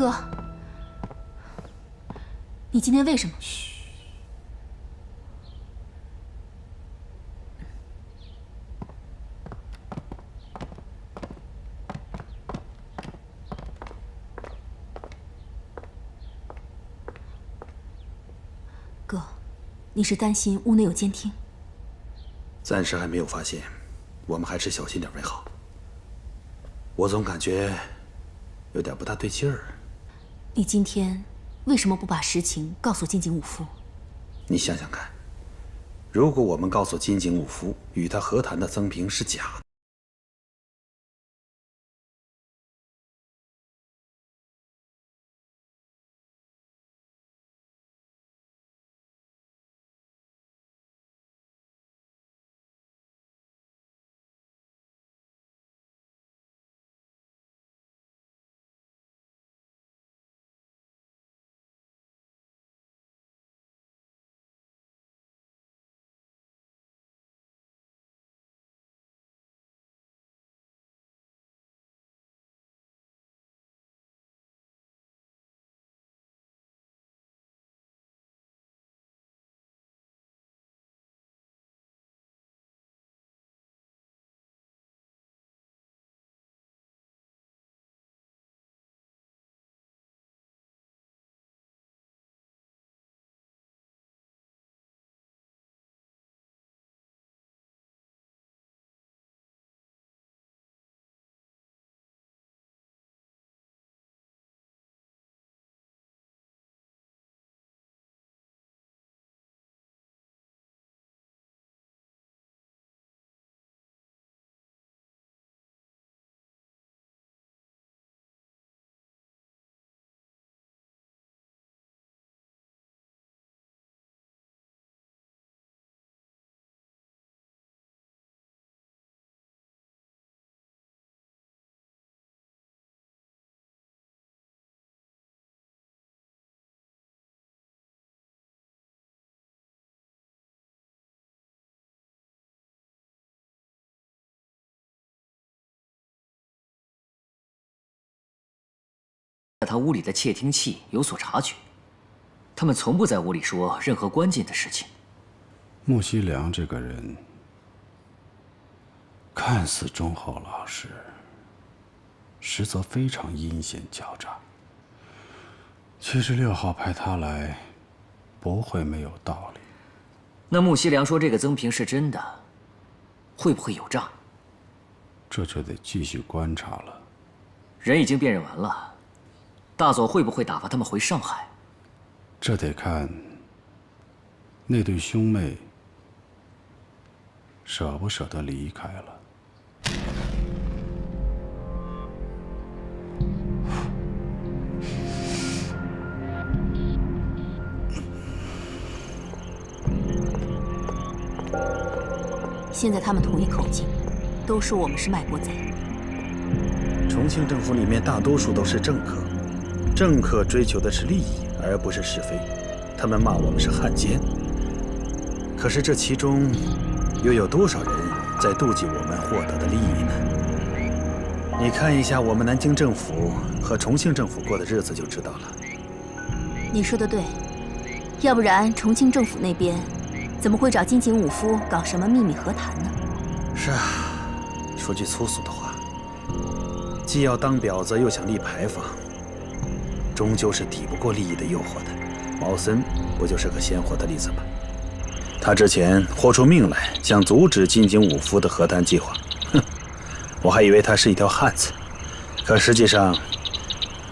哥，你今天为什么？哥，你是担心屋内有监听？暂时还没有发现，我们还是小心点为好。我总感觉有点不大对劲儿。你今天为什么不把实情告诉金井武夫？你想想看，如果我们告诉金井武夫与他和谈的增平是假的，他屋里的窃听器有所察觉，他们从不在屋里说任何关键的事情。穆西良这个人看似忠厚老实，实则非常阴险狡诈。76号派他来，不会没有道理。那穆西良说这个增平是真的，会不会有诈？这就得继续观察了。人已经辨认完了。大佐会不会打发他们回上海？这得看那对兄妹舍不舍得离开了。现在他们统一口径，都说我们是卖国贼。重庆政府里面大多数都是政客。政客追求的是利益，而不是是非。他们骂我们是汉奸，可是这其中又有多少人在妒忌我们获得的利益呢？你看一下我们南京政府和重庆政府过的日子就知道了。你说的对，要不然重庆政府那边怎么会找金井武夫搞什么秘密和谈呢？是啊，说句粗俗的话，既要当婊子，又想立牌坊。终究是抵不过利益的诱惑的。毛森不就是个鲜活的例子吗？他之前豁出命来想阻止金井武夫的和谈计划，哼，我还以为他是一条汉子，可实际上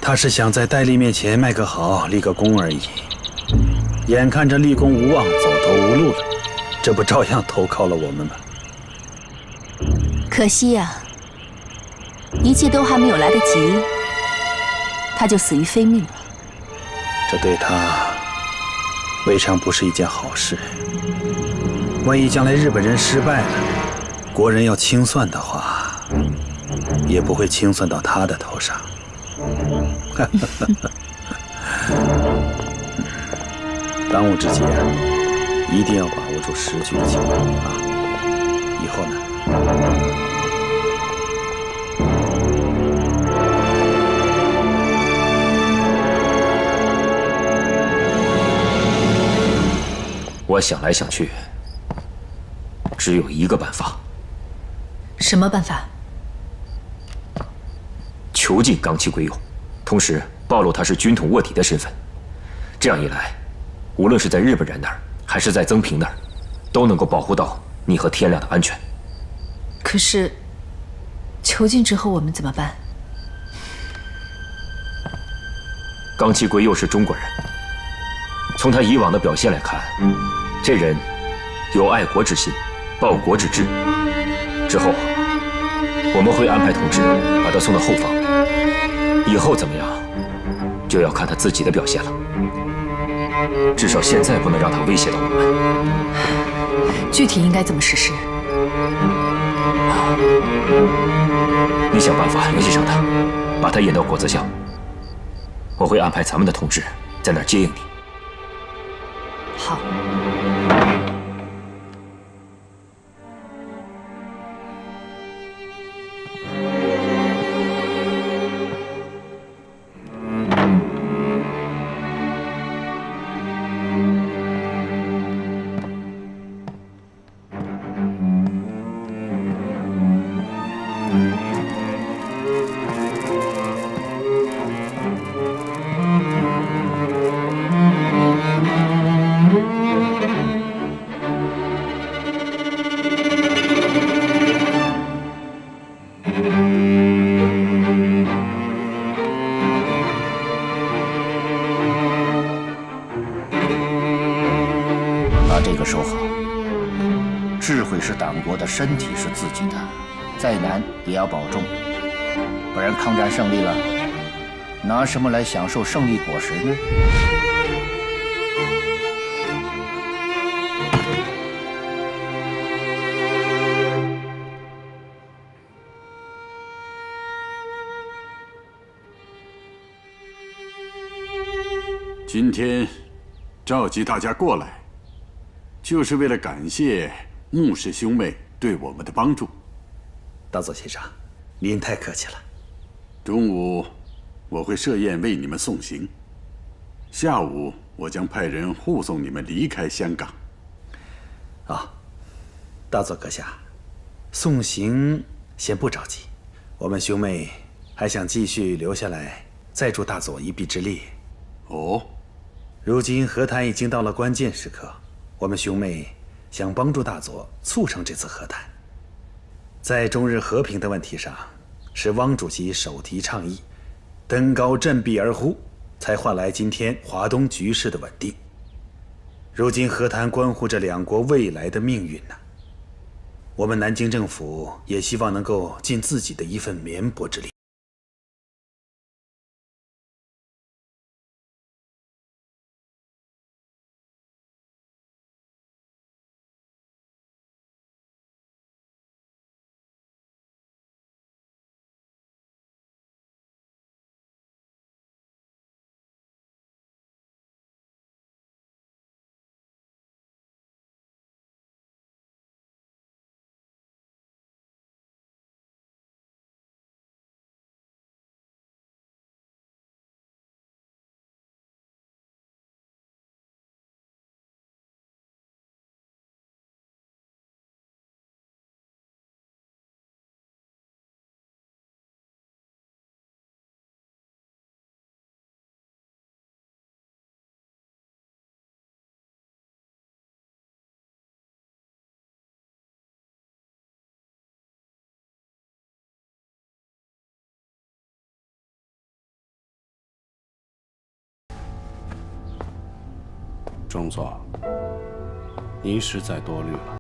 他是想在戴笠面前卖个好，立个功而已。眼看着立功无望，走投无路了，这不照样投靠了我们吗？可惜呀，一切都还没有来得及，他就死于非命了。这对他未尝不是一件好事。万一将来日本人失败了，国人要清算的话，也不会清算到他的头上。当务之急啊，一定要把握住时局的情况啊！以后呢？我想来想去，只有一个办法：什么办法？囚禁冈崎圭佑，同时暴露他是军统卧底的身份。这样一来，无论是在日本人那儿，还是在曾平那儿，都能够保护到你和天亮的安全。可是，囚禁之后我们怎么办？冈崎圭佑是中国人，从他以往的表现来看，这人有爱国之心，报国之志。之后，我们会安排同志把他送到后方。以后怎么样，就要看他自己的表现了。至少现在不能让他威胁到我们。具体应该怎么实施？你想办法联系上他，把他引到果子巷。我会安排咱们的同志在那儿接应你。好。把这个收好。智慧是党国的，身体是自己的，再难也要保重，不然抗战胜利了，拿什么来享受胜利果实呢？今天召集大家过来，就是为了感谢穆氏兄妹对我们的帮助。大佐先生，您太客气了。中午我会设宴为你们送行，下午我将派人护送你们离开香港。大佐阁下，送行先不着急，我们兄妹还想继续留下来，再助大佐一臂之力。哦，如今和谈已经到了关键时刻，我们兄妹想帮助大佐促成这次和谈。在中日和平的问题上，是汪主席手提倡议，登高振臂而呼，才换来今天华东局势的稳定。如今和谈关乎着两国未来的命运呢。我们南京政府也希望能够尽自己的一份绵薄之力。中佐，您实在多虑了。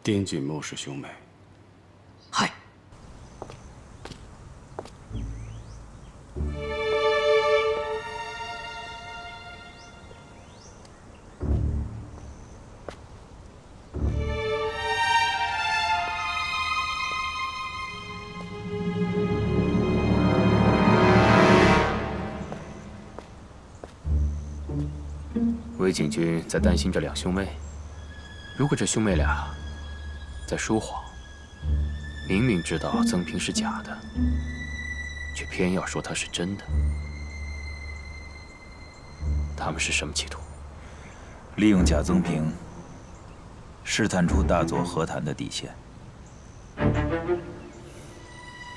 丁俊穆氏兄妹。嗨。魏景君在担心这两兄妹。如果这兄妹俩在说谎，明明知道曾平是假的，却偏要说他是真的，他们是什么企图？利用假曾平，试探出大佐和谈的底线。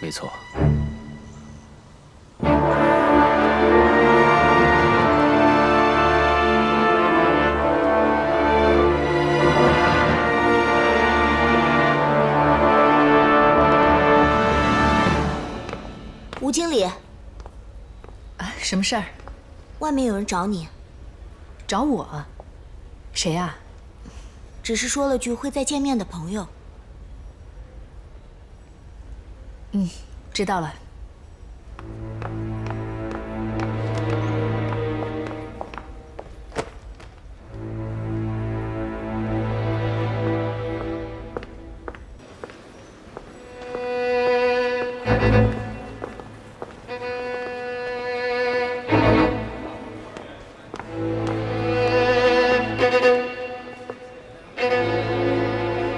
没错。吴经理，什么事儿？外面有人找你。找我？谁呀？只是说了句会再见面的朋友。知道了。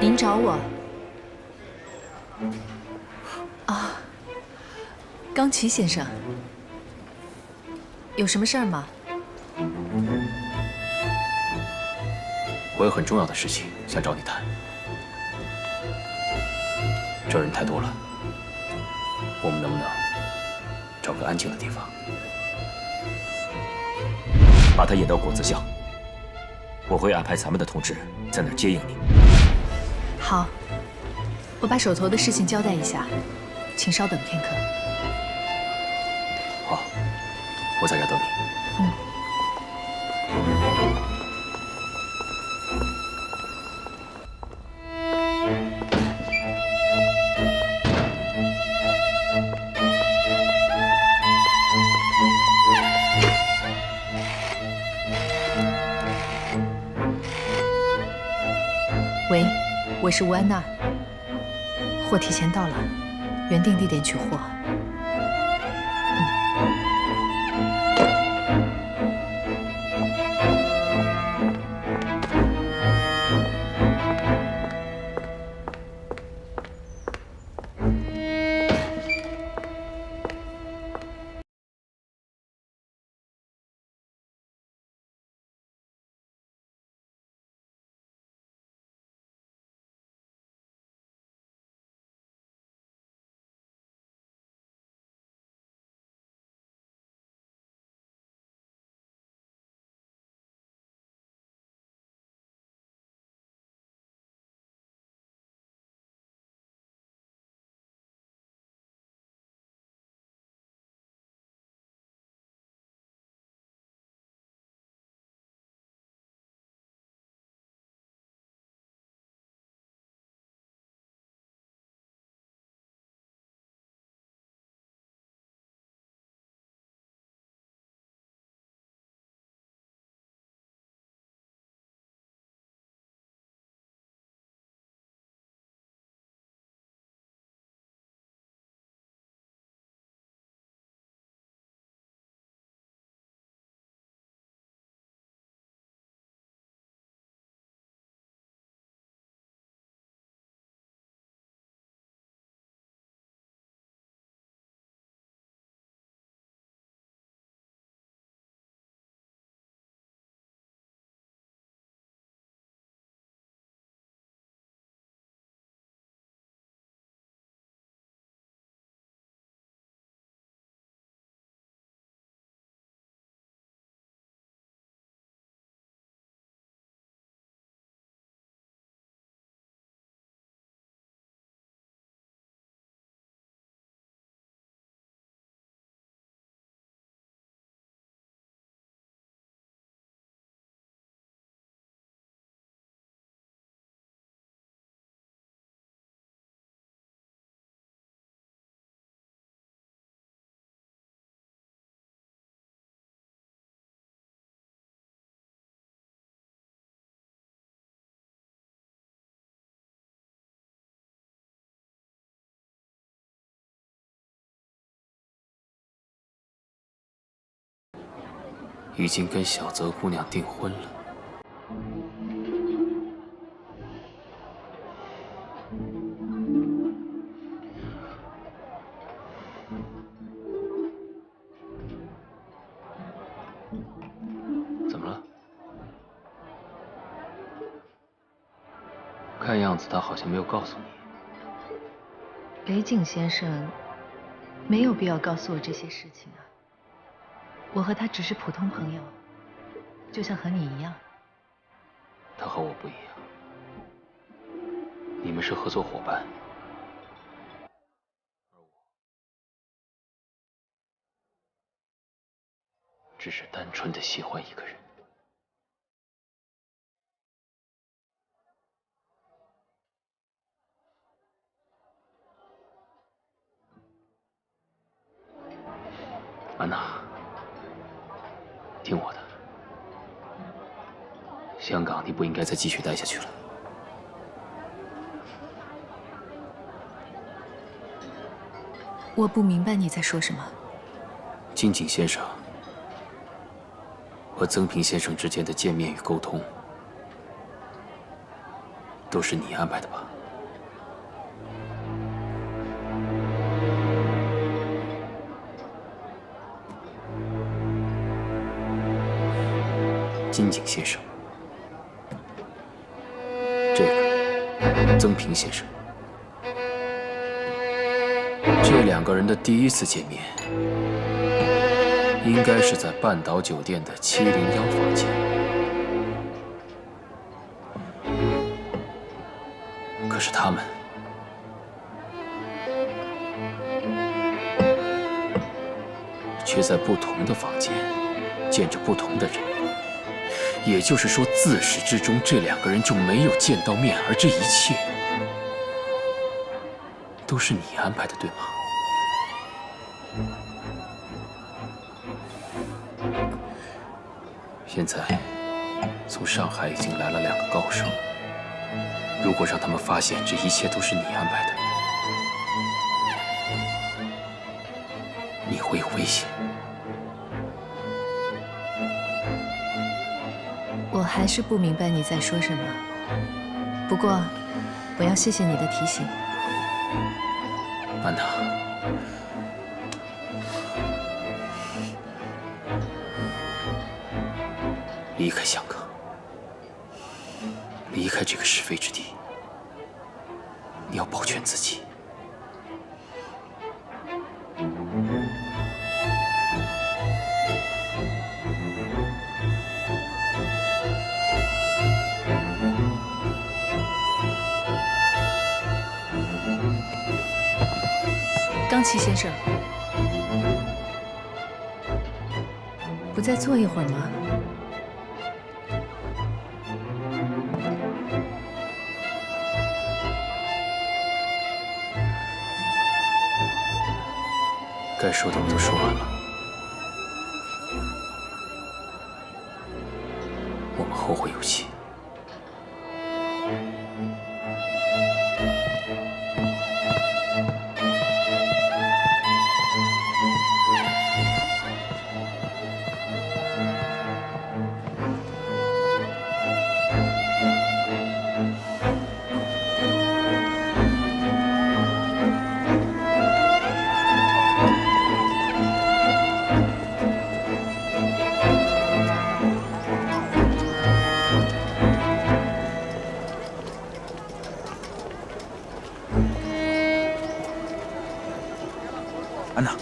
您找我？啊，冈崎先生，有什么事儿吗？我有很重要的事情想找你谈。这人太多了，我们能不能找个安静的地方？把他引到果子巷，我会安排咱们的同志在那儿接应你。好，我把手头的事情交代一下，请稍等片刻。好，我在这等你。喂，我是吴安娜，货提前到了，原定地点取货。已经跟小泽姑娘订婚了。怎么了？看样子他好像没有告诉你。雷景先生没有必要告诉我这些事情啊。我和他只是普通朋友，就像和你一样。他和我不一样，你们是合作伙伴，而我只是单纯的喜欢一个人。安娜，听我的，香港你不应该再继续待下去了。我不明白你在说什么。金井先生和曾平先生之间的见面与沟通，都是你安排的吧？金井先生，这个曾平先生，这两个人的第一次见面，应该是在半岛酒店的701房间。可是他们却在不同的房间见着不同的人。也就是说，自始至终这两个人就没有见到面，而这一切都是你安排的，对吗？现在从上海已经来了2个高手，如果让他们发现这一切都是你安排的，你会有危险。我还是不明白你在说什么。不过，我要谢谢你的提醒。安娜，离开香港，离开这个是非之地，你要保全自己。冈崎先生，不再坐一会儿吗？该说的我都说完了，我们后会有期。安娜，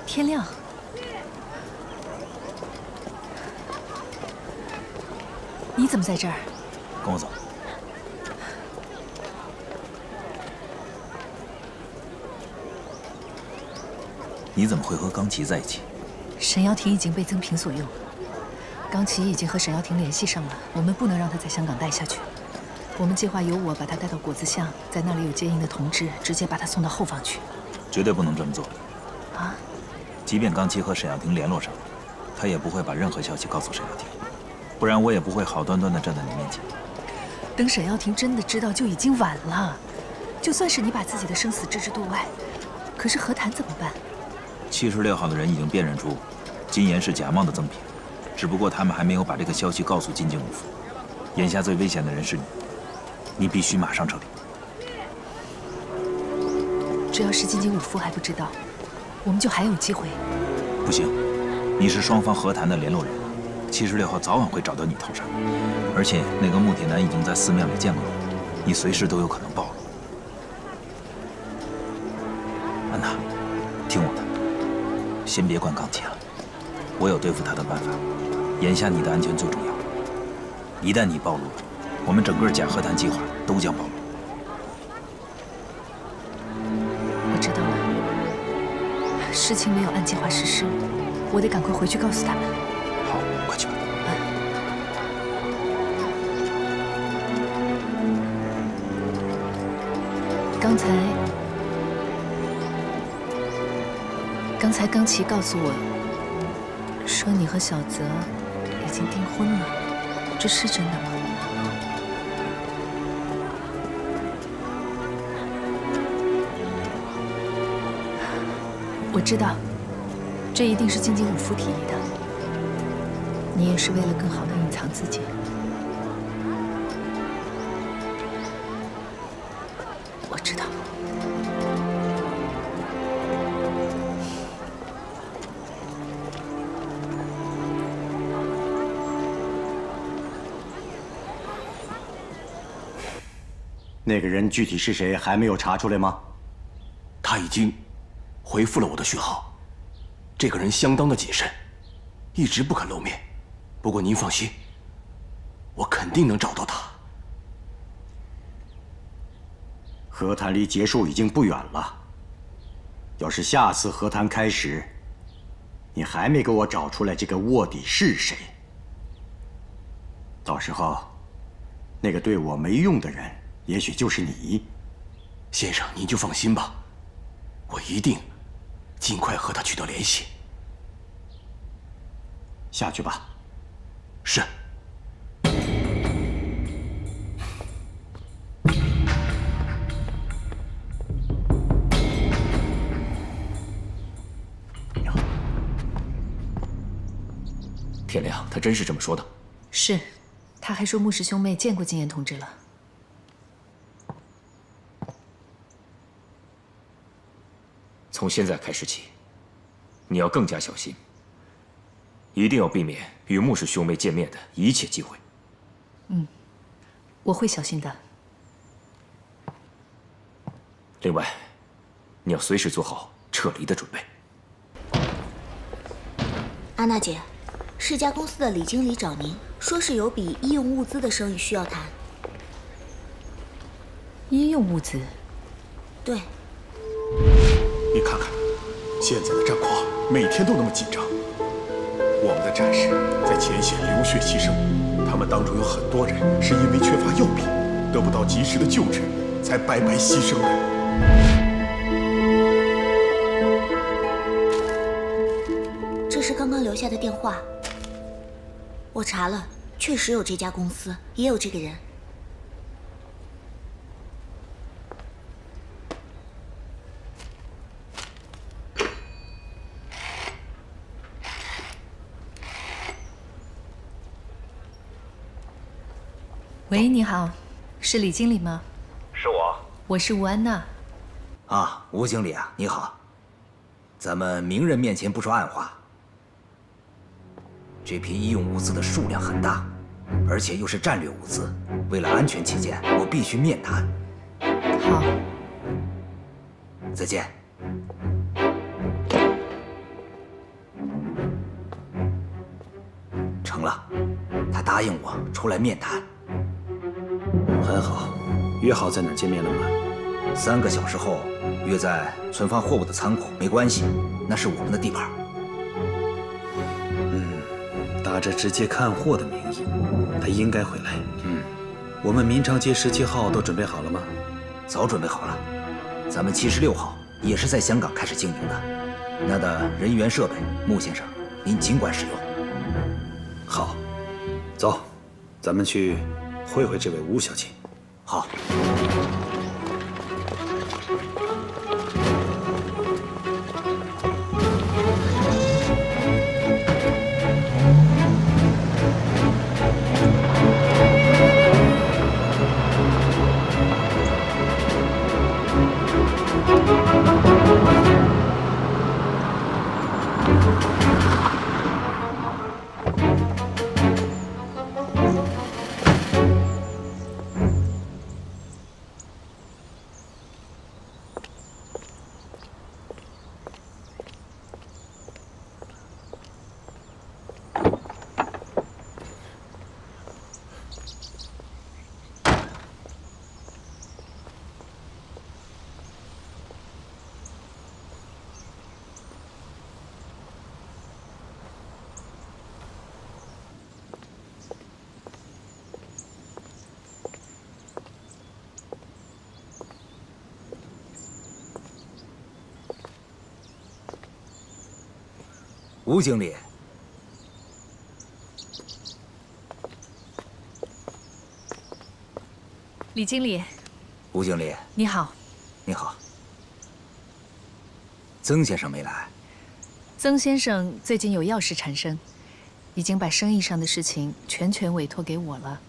天亮。你怎么在这儿？跟我走。你怎么会和冈崎在一起？沈瑶婷已经被曾平所用，冈崎已经和沈瑶婷联系上了，我们不能让她在香港待下去。我们计划由我把她带到果子巷，在那里有接应的同志，直接把她送到后方去。绝对不能这么做。啊？即便冈崎和沈瑶婷联络上了，他也不会把任何消息告诉沈瑶婷，不然我也不会好端端地站在你面前。等沈瑶婷真的知道，就已经晚了。就算是你把自己的生死置之度外，可是和谈怎么办？ 76号的人已经辨认出，金岩是贾茂的赠品，只不过他们还没有把这个消息告诉金井武夫。眼下最危险的人是你，你必须马上撤离。只要是金井武夫还不知道，我们就还有机会。不行，你是双方和谈的联络人，76号早晚会找到你头上。而且那个穆铁男已经在寺庙里见过你，你随时都有可能暴露。安娜，听我的，先别管冈崎了，我有对付他的办法。眼下你的安全最重要。一旦你暴露了，我们整个假和谈计划都将暴露。我知道了，事情没有按计划实施，我得赶快回去告诉他们。好，快去吧。刚才冈崎告诉我，说你和小泽已经订婚了，这是真的吗？我知道，这一定是金井武夫提议的。你也是为了更好的隐藏自己。我知道。那个人具体是谁还没有查出来吗？他已经回复了我的讯号。这个人相当的谨慎，一直不肯露面。不过您放心，我肯定能找到他。和谈离结束已经不远了。要是下次和谈开始，你还没给我找出来这个卧底是谁，到时候那个对我没用的人，也许就是你。先生，您就放心吧，我一定尽快和他取得联系。下去吧。是。天亮，他真是这么说的？是，他还说穆氏兄妹见过金岩同志了。从现在开始起，你要更加小心，一定要避免与穆氏兄妹见面的一切机会。我会小心的。另外，你要随时做好撤离的准备。安娜姐，世家公司的李经理找您，说是有笔医用物资的生意需要谈。医用物资？对。你看看，现在的战况每天都那么紧张。我们的战士在前线流血牺牲，他们当中有很多人是因为缺乏药品，得不到及时的救治，才白白牺牲的。这是刚刚留下的电话，我查了，确实有这家公司，也有这个人。喂，你好，是李经理吗？是我。我是吴安娜。啊，吴经理啊，你好。咱们明人面前不说暗话。这批医用物资的数量很大，而且又是战略物资，为了安全起见，我必须面谈。好。再见。成了，他答应我出来面谈。很好，约好在哪儿见面了吗？3个小时后，约在存放货物的仓库。没关系，那是我们的地盘。打着直接看货的名义，他应该回来。我们民昌街17号都准备好了吗？早准备好了。咱们76号也是在香港开始经营的，那的人员设备，穆先生，您尽管使用。好，走，咱们去会会这位吴小姐。好。吴经理，李经理，吴经理，你好。你好。曾先生没来。曾先生最近有要事缠身，已经把生意上的事情全权委托给我了。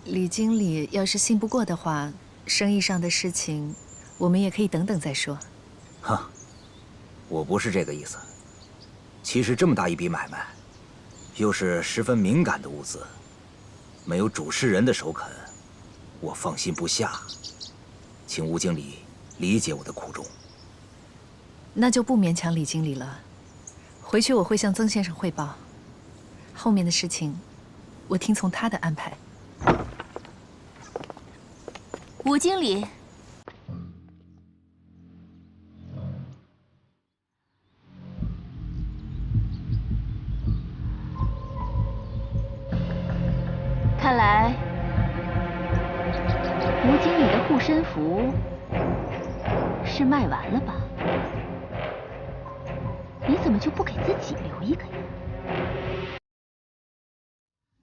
李经理要是信不过的话，生意上的事情，我们也可以等等再说。哈，我不是这个意思。其实这么大一笔买卖，又是十分敏感的物资，没有主事人的首肯，我放心不下。请吴经理理解我的苦衷。那就不勉强李经理了。回去我会向曾先生汇报，后面的事情，我听从他的安排。吴经理，看来吴经理的护身符是卖完了吧？你怎么就不给自己留一个呀？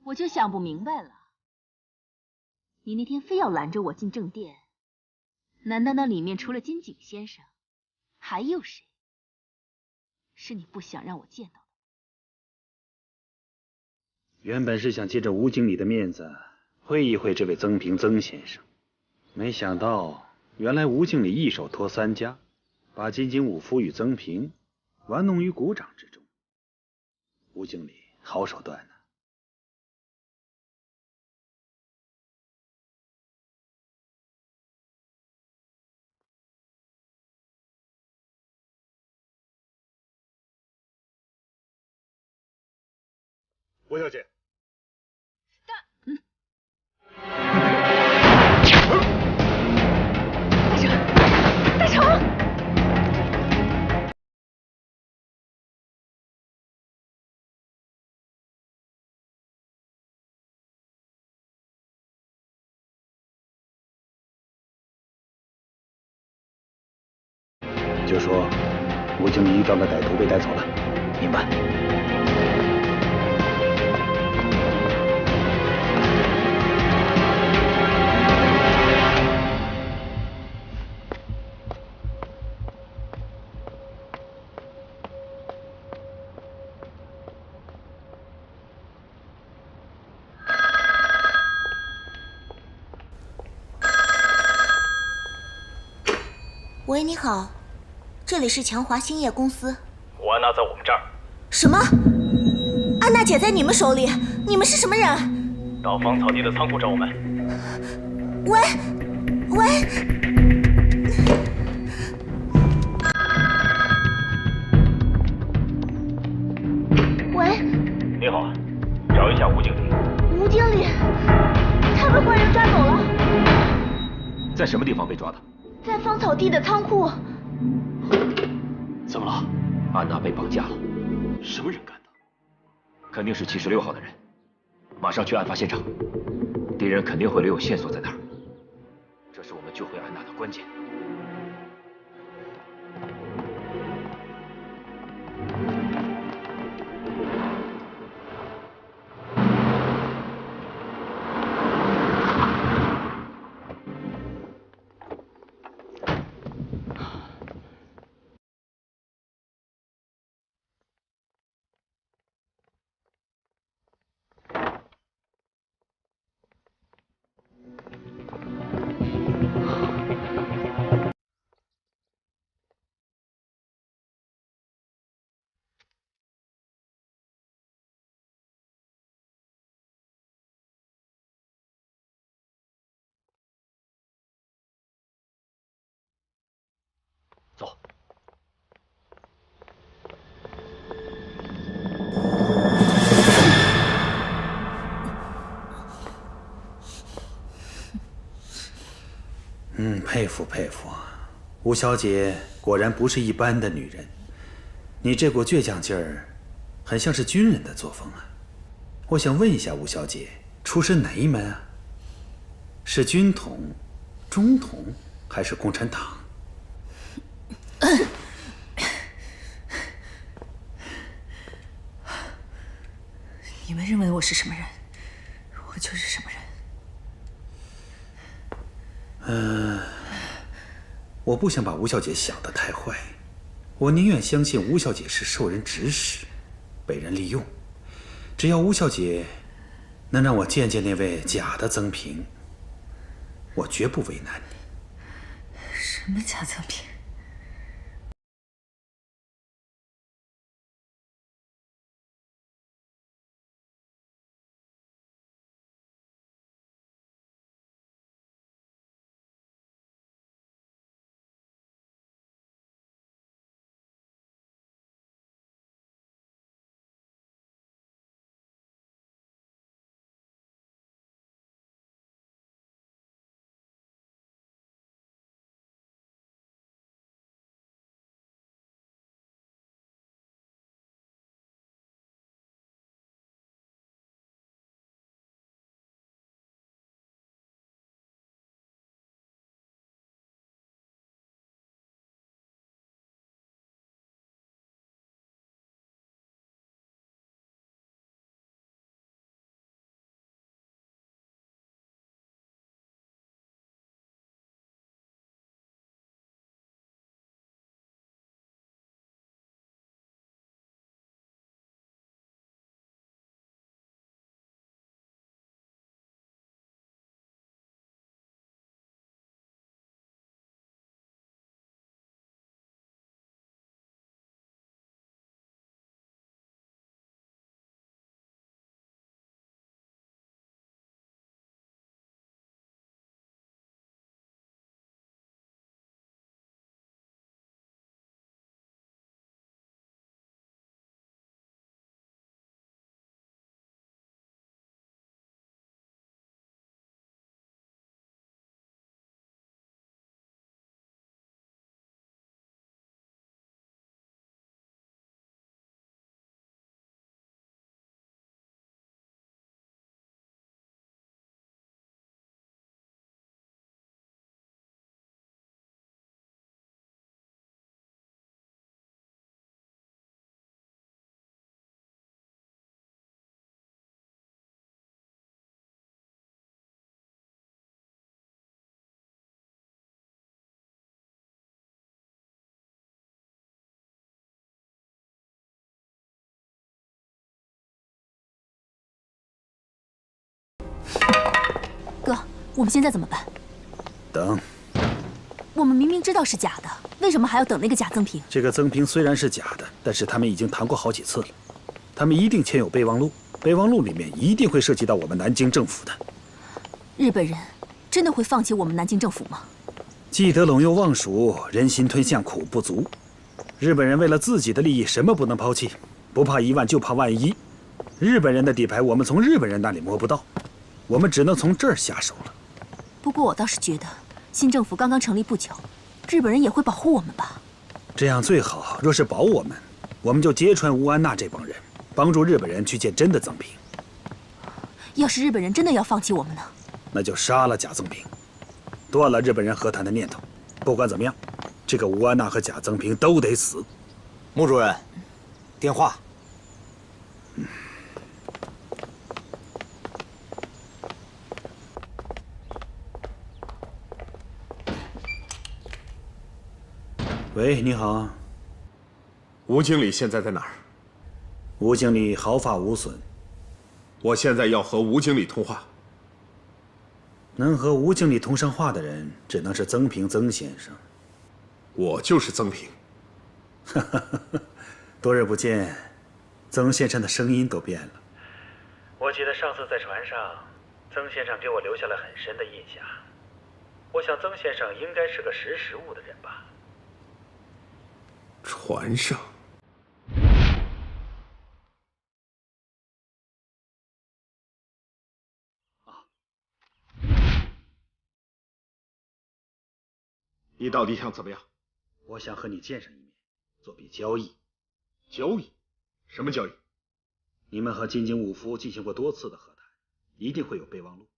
我就想不明白了。你那天非要拦着我进正殿，难道那里面除了金井先生，还有谁？是你不想让我见到的？原本是想借着吴经理的面子会一会这位曾平曾先生，没想到原来吴经理一手托三家，把金井武夫与曾平玩弄于股掌之中。吴经理好手段呢。吴小姐，大成，就说吴经理遇到的歹徒被带走了。明白。喂，你好，这里是强华兴业公司。胡安娜在我们这儿。什么？安娜姐在你们手里？你们是什么人？到芳草地的仓库找我们。喂，喂。喂。你好，找一下吴经理。吴经理，他被坏人抓走了。在什么地方被抓的？在芳草地的仓库。怎么了？安娜被绑架了。什么人干的？肯定是76号的人。马上去案发现场，敌人肯定会留有线索在那儿。这是我们救回安娜的关键。走。佩服佩服，吴小姐果然不是一般的女人。你这股倔强劲儿，很像是军人的作风啊。我想问一下吴小姐，出身哪一门啊？是军统，中统还是共产党？你们认为我是什么人，我就是什么人。我不想把吴小姐想得太坏，我宁愿相信吴小姐是受人指使，被人利用。只要吴小姐能让我见见那位假的曾平，我绝不为难你。什么假赠品？哥，我们现在怎么办？等。我们明明知道是假的，为什么还要等那个假赠品？这个赠品虽然是假的，但是他们已经谈过好几次了，他们一定签有备忘录，备忘录里面一定会涉及到我们南京政府的。日本人真的会放弃我们南京政府吗？既得陇右望蜀，人心吞象苦不足。日本人为了自己的利益，什么不能抛弃？不怕1万，就怕万一。日本人的底牌，我们从日本人那里摸不到，我们只能从这儿下手了。不过我倒是觉得，新政府刚刚成立不久，日本人也会保护我们吧？这样最好。若是保我们，我们就揭穿吴安娜这帮人，帮助日本人去见真的曾平。要是日本人真的要放弃我们呢？那就杀了假曾平，断了日本人和谈的念头。不管怎么样，这个吴安娜和假曾平都得死。穆主任，电话。喂，你好。吴经理现在在哪儿？吴经理毫发无损。我现在要和吴经理通话。能和吴经理通上话的人，只能是曾平曾先生。我就是曾平。多日不见，曾先生的声音都变了。我记得上次在船上，曾先生给我留下了很深的印象。我想曾先生应该是个识时务的人吧。船上。你到底想怎么样？我想和你见上一面，做笔交易。交易？什么交易？你们和金井武夫进行过多次的和谈，一定会有备忘录。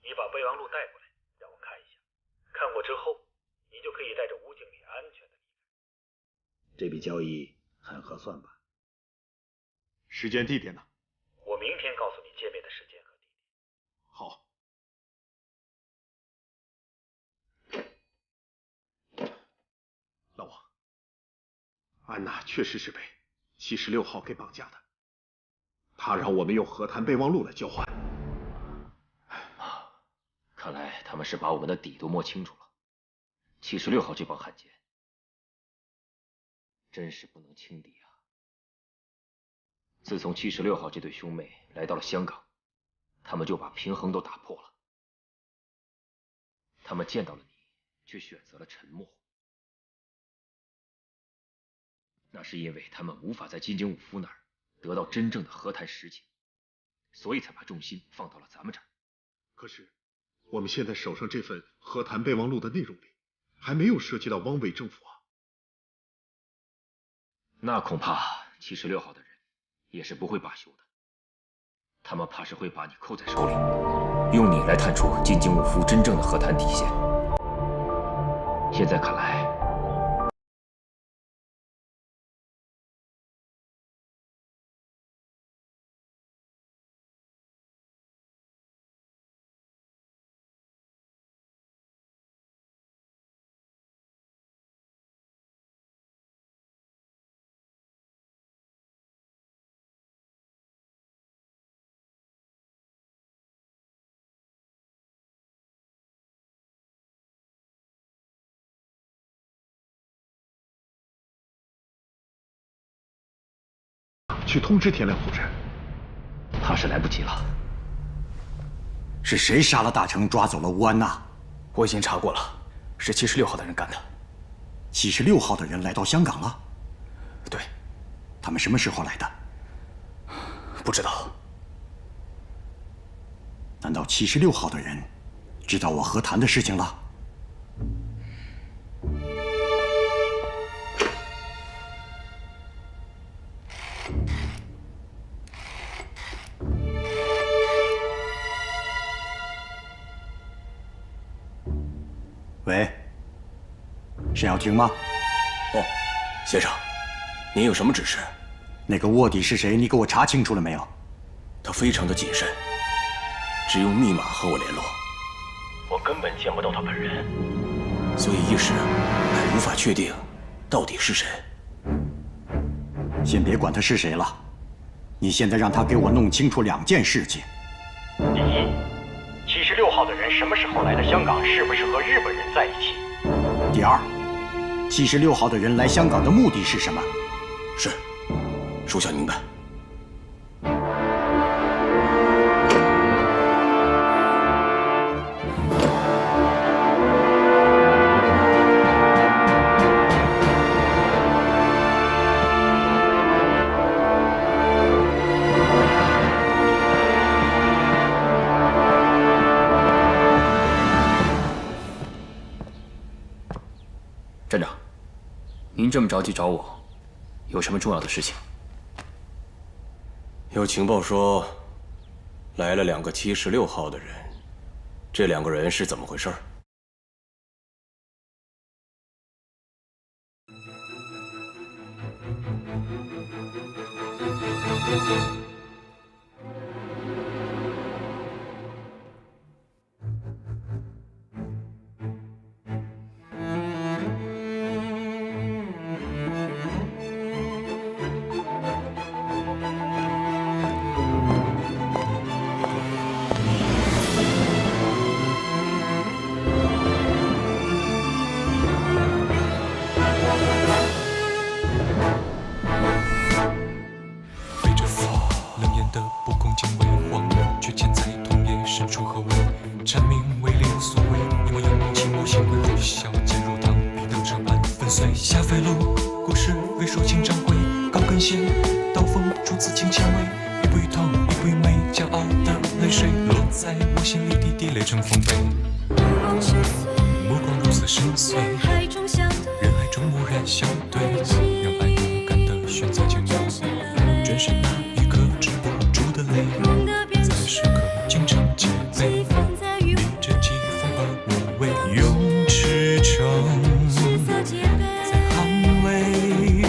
你把备忘录带过来，让我看一下，这笔交易很合算吧？时间地点呢？我明天告诉你见面的时间和地点。好。老王，安娜确实是被76号给绑架的，他让我们用和谈备忘录来交换。看来他们是把我们的底都摸清楚了。76号这帮汉奸，真是不能轻敌啊！自从76号这对兄妹来到了香港，他们就把平衡都打破了。他们见到了你，却选择了沉默。那是因为他们无法在金井武夫那儿得到真正的和谈实情，所以才把重心放到了咱们这儿。可是，我们现在手上这份和谈备忘录的内容里，还没有涉及到汪伪政府啊。那恐怕76号的人也是不会罢休的。他们怕是会把你扣在手里，用你来探出金井武夫真正的和谈底线。现在看来，去通知田亮夫人，怕是来不及了。是谁杀了大成，抓走了吴安娜？我已经查过了，是76号的人干的。76号的人来到香港了？对。他们什么时候来的？不知道。难道76号的人知道我和谈的事情了？喂，沈耀庭吗？哦，先生，您有什么指示？那个卧底是谁？你给我查清楚了没有？他非常的谨慎，只用密码和我联络，我根本见不到他本人，所以一时还无法确定到底是谁。先别管他是谁了，你现在让他给我弄清楚2件事情。第一，76号的人什么时候来的香港？是不是和日本人在一起？第二，76号的人来香港的目的是什么？是，属下明白。站长，您这么着急找我，有什么重要的事情？有情报说，来了2个76号的人，这2个人是怎么回事？永驰骋，在捍卫。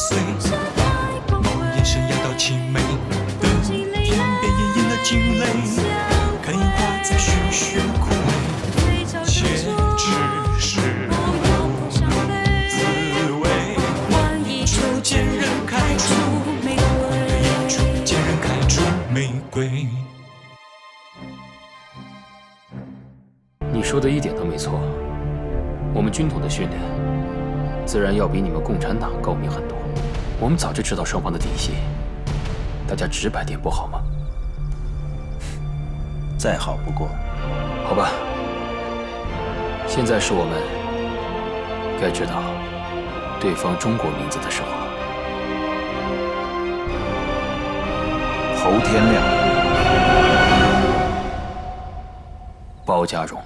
岁，某眼神压倒凄美的天边掩映了惊雷，看樱花在徐徐枯萎，且只是滋味。换一处见人开出玫瑰，一处见人开出玫瑰。你说的一点都没错，我们军统的训练自然要比你们共产党高明很多。我们早就知道双方的底细，大家直白点不好吗？再好不过。好吧，现在是我们该知道对方中国名字的时候了。侯天亮，包家荣。